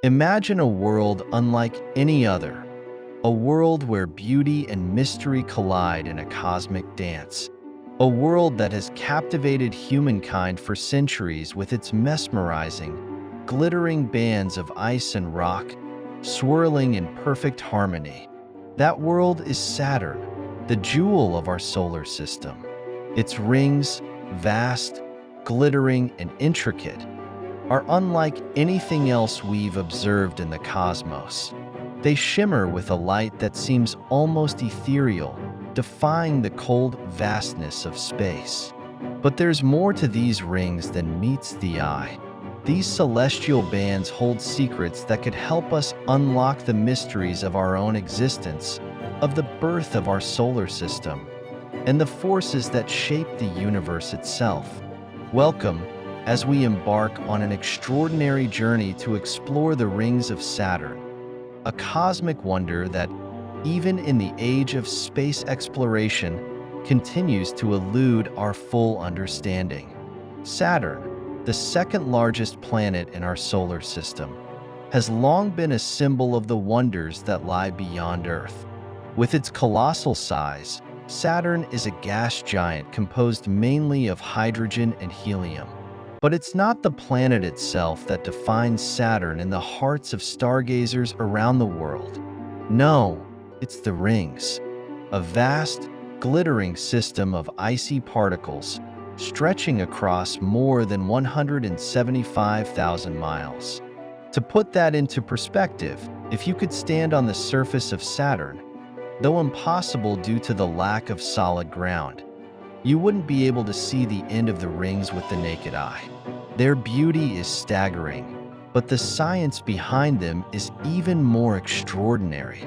Imagine a world unlike any other, a world where beauty and mystery collide in a cosmic dance, a world that has captivated humankind for centuries with its mesmerizing, glittering bands of ice and rock swirling in perfect harmony. That world is Saturn, the jewel of our solar system. Its rings, vast, glittering, and intricate, are unlike anything else we've observed in the cosmos. They shimmer with a light that seems almost ethereal, defying the cold vastness of space. But there's more to these rings than meets the eye. These celestial bands hold secrets that could help us unlock the mysteries of our own existence, of the birth of our solar system, and the forces that shape the universe itself. Welcome, as we embark on an extraordinary journey to explore the rings of Saturn, a cosmic wonder that, even in the age of space exploration, continues to elude our full understanding. Saturn, the second largest planet in our solar system, has long been a symbol of the wonders that lie beyond Earth. With its colossal size, Saturn is a gas giant composed mainly of hydrogen and helium. But it's not the planet itself that defines Saturn in the hearts of stargazers around the world. No, it's the rings, a vast, glittering system of icy particles stretching across more than 175,000 miles. To put that into perspective, if you could stand on the surface of Saturn, though impossible due to the lack of solid ground, you wouldn't be able to see the end of the rings with the naked eye. Their beauty is staggering, but the science behind them is even more extraordinary.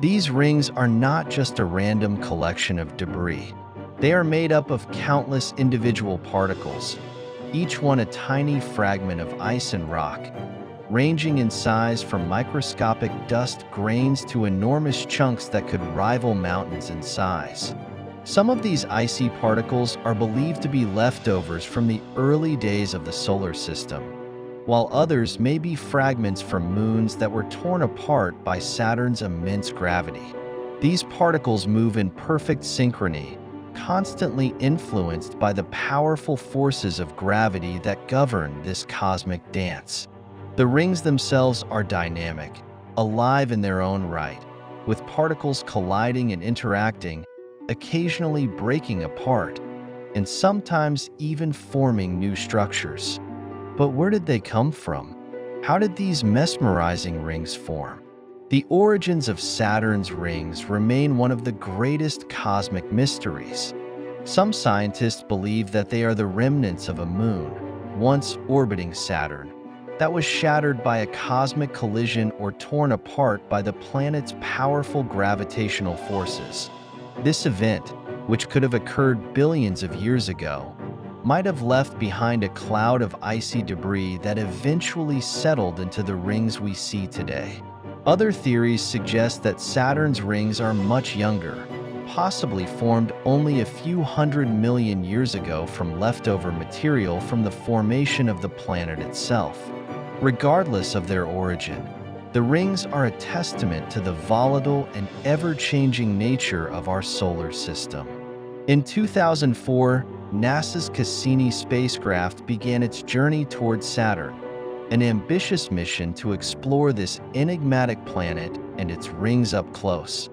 These rings are not just a random collection of debris. They are made up of countless individual particles, each one a tiny fragment of ice and rock, ranging in size from microscopic dust grains to enormous chunks that could rival mountains in size. Some of these icy particles are believed to be leftovers from the early days of the solar system, while others may be fragments from moons that were torn apart by Saturn's immense gravity. These particles move in perfect synchrony, constantly influenced by the powerful forces of gravity that govern this cosmic dance. The rings themselves are dynamic, alive in their own right, with particles colliding and interacting, occasionally breaking apart, and sometimes even forming new structures. But where did they come from? How did these mesmerizing rings form? The origins of Saturn's rings remain one of the greatest cosmic mysteries. Some scientists believe that they are the remnants of a moon, once orbiting Saturn, that was shattered by a cosmic collision or torn apart by the planet's powerful gravitational forces. This event, which could have occurred billions of years ago, might have left behind a cloud of icy debris that eventually settled into the rings we see today. Other theories suggest that Saturn's rings are much younger, possibly formed only a few 100 million years ago from leftover material from the formation of the planet itself. Regardless of their origin, the rings are a testament to the volatile and ever-changing nature of our solar system. In 2004, NASA's Cassini spacecraft began its journey towards Saturn, an ambitious mission to explore this enigmatic planet and its rings up close.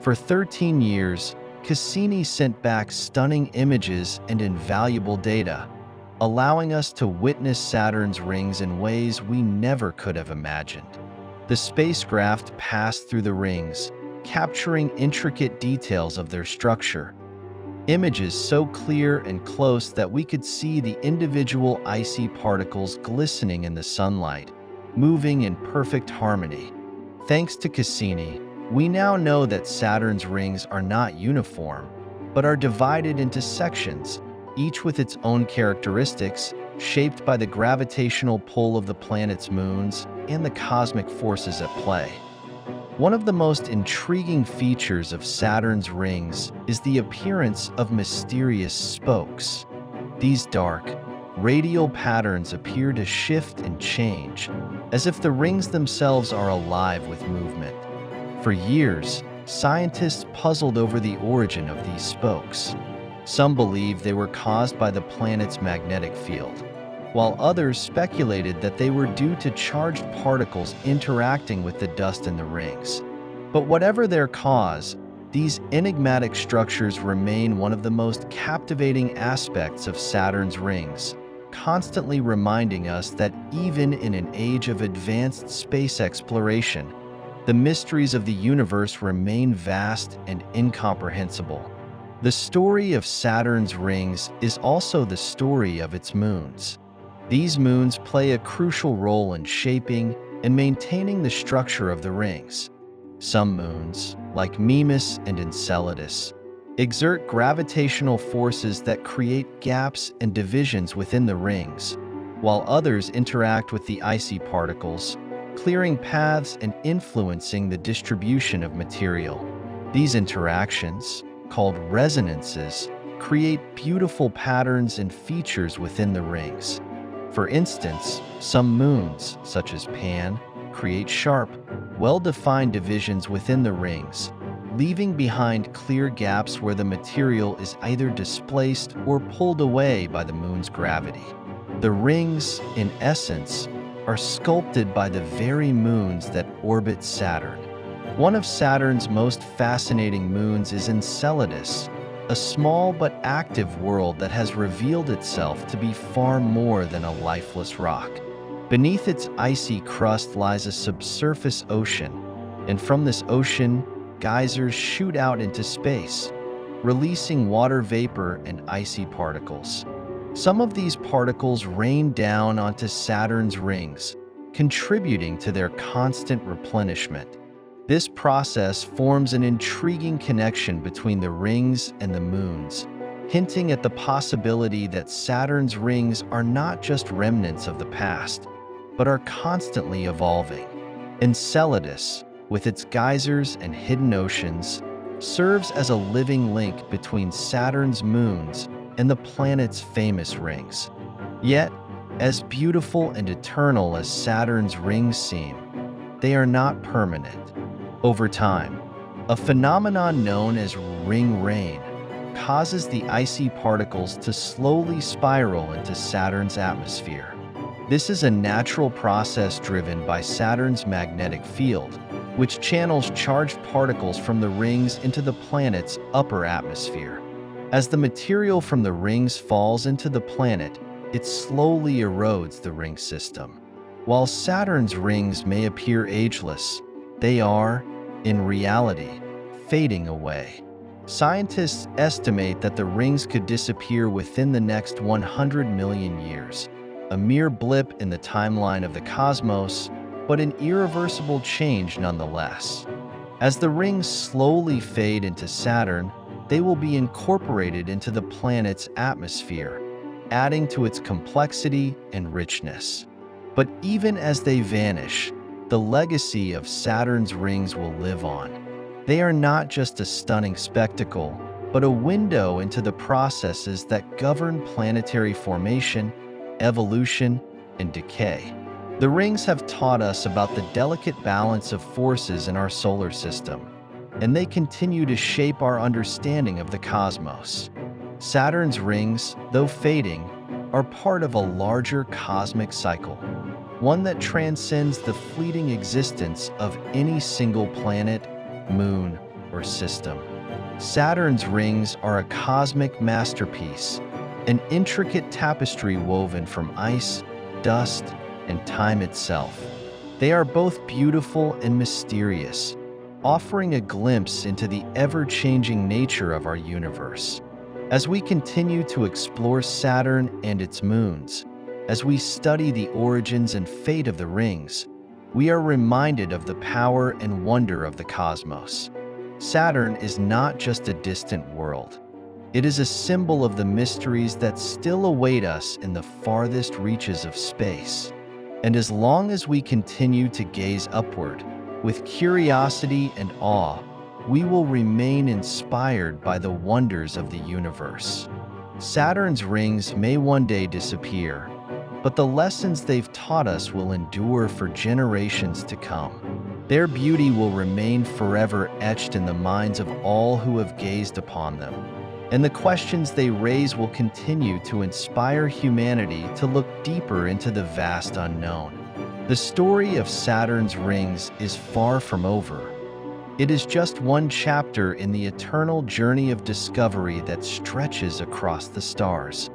For 13 years, Cassini sent back stunning images and invaluable data, allowing us to witness Saturn's rings in ways we never could have imagined. The spacecraft passed through the rings, capturing intricate details of their structure. Images so clear and close that we could see the individual icy particles glistening in the sunlight, moving in perfect harmony. Thanks to Cassini, we now know that Saturn's rings are not uniform, but are divided into sections, each with its own characteristics, shaped by the gravitational pull of the planet's moons and the cosmic forces at play. One of the most intriguing features of Saturn's rings is the appearance of mysterious spokes. These dark, radial patterns appear to shift and change, as if the rings themselves are alive with movement. For years, scientists puzzled over the origin of these spokes. Some believed they were caused by the planet's magnetic field, while others speculated that they were due to charged particles interacting with the dust in the rings. But whatever their cause, these enigmatic structures remain one of the most captivating aspects of Saturn's rings, constantly reminding us that even in an age of advanced space exploration, the mysteries of the universe remain vast and incomprehensible. The story of Saturn's rings is also the story of its moons. These moons play a crucial role in shaping and maintaining the structure of the rings. Some moons, like Mimas and Enceladus, exert gravitational forces that create gaps and divisions within the rings, while others interact with the icy particles, clearing paths and influencing the distribution of material. These interactions, called resonances, create beautiful patterns and features within the rings. For instance, some moons, such as Pan, create sharp, well-defined divisions within the rings, leaving behind clear gaps where the material is either displaced or pulled away by the moon's gravity. The rings, in essence, are sculpted by the very moons that orbit Saturn. One of Saturn's most fascinating moons is Enceladus, a small but active world that has revealed itself to be far more than a lifeless rock. Beneath its icy crust lies a subsurface ocean, and from this ocean, geysers shoot out into space, releasing water vapor and icy particles. Some of these particles rain down onto Saturn's rings, contributing to their constant replenishment. This process forms an intriguing connection between the rings and the moons, hinting at the possibility that Saturn's rings are not just remnants of the past, but are constantly evolving. Enceladus, with its geysers and hidden oceans, serves as a living link between Saturn's moons and the planet's famous rings. Yet, as beautiful and eternal as Saturn's rings seem, they are not permanent. Over time, a phenomenon known as ring rain causes the icy particles to slowly spiral into Saturn's atmosphere. This is a natural process driven by Saturn's magnetic field, which channels charged particles from the rings into the planet's upper atmosphere. As the material from the rings falls into the planet, it slowly erodes the ring system. While Saturn's rings may appear ageless, they are, in reality, fading away. Scientists estimate that the rings could disappear within the next 100 million years, a mere blip in the timeline of the cosmos, but an irreversible change nonetheless. As the rings slowly fade into Saturn, they will be incorporated into the planet's atmosphere, adding to its complexity and richness. But even as they vanish, the legacy of Saturn's rings will live on. They are not just a stunning spectacle, but a window into the processes that govern planetary formation, evolution, and decay. The rings have taught us about the delicate balance of forces in our solar system, and they continue to shape our understanding of the cosmos. Saturn's rings, though fading, are part of a larger cosmic cycle, one that transcends the fleeting existence of any single planet, moon, or system. Saturn's rings are a cosmic masterpiece, an intricate tapestry woven from ice, dust, and time itself. They are both beautiful and mysterious, offering a glimpse into the ever-changing nature of our universe. As we continue to explore Saturn and its moons, as we study the origins and fate of the rings, we are reminded of the power and wonder of the cosmos. Saturn is not just a distant world. It is a symbol of the mysteries that still await us in the farthest reaches of space. And as long as we continue to gaze upward, with curiosity and awe, we will remain inspired by the wonders of the universe. Saturn's rings may one day disappear, but the lessons they've taught us will endure for generations to come. Their beauty will remain forever etched in the minds of all who have gazed upon them, and the questions they raise will continue to inspire humanity to look deeper into the vast unknown. The story of Saturn's rings is far from over. It is just one chapter in the eternal journey of discovery that stretches across the stars.